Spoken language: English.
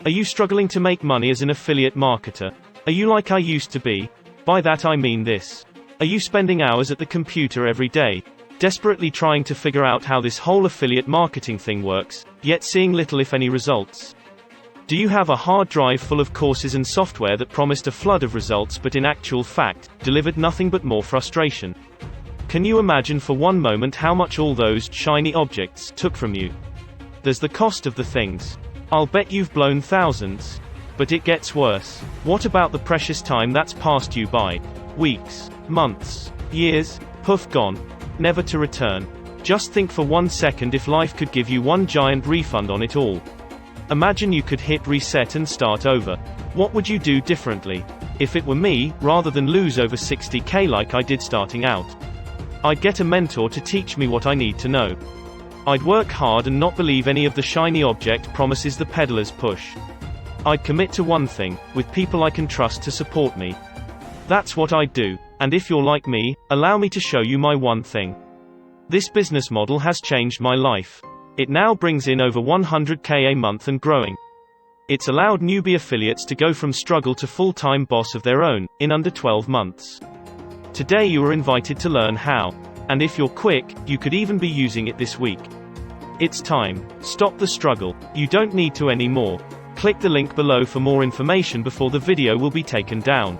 Are you struggling to make money as an affiliate marketer? Are you like I used to be? By that I mean this. Are you spending hours at the computer every day, desperately trying to figure out how this whole affiliate marketing thing works, yet seeing little if any results? Do you have a hard drive full of courses and software that promised a flood of results but in actual fact, delivered nothing but more frustration? Can you imagine for one moment how much all those shiny objects took from you? There's the cost of the things. I'll bet you've blown thousands. But it gets worse. What about the precious time that's passed you by? Weeks, months, years, poof gone. Never to return. Just think for 1 second if life could give you one giant refund on it all. Imagine you could hit reset and start over. What would you do differently? If it were me, rather than lose over 60k like I did starting out, I'd get a mentor to teach me what I need to know. I'd work hard and not believe any of the shiny object promises the peddlers push. I'd commit to one thing, with people I can trust to support me. That's what I'd do. And if you're like me, allow me to show you my one thing. This business model has changed my life. It now brings in over 100k a month and growing. It's allowed newbie affiliates to go from struggle to full-time boss of their own, in under 12 months. Today you are invited to learn how. And if you're quick, you could even be using it this week. It's time. Stop the struggle. You don't need to anymore. Click the link below for more information before the video will be taken down.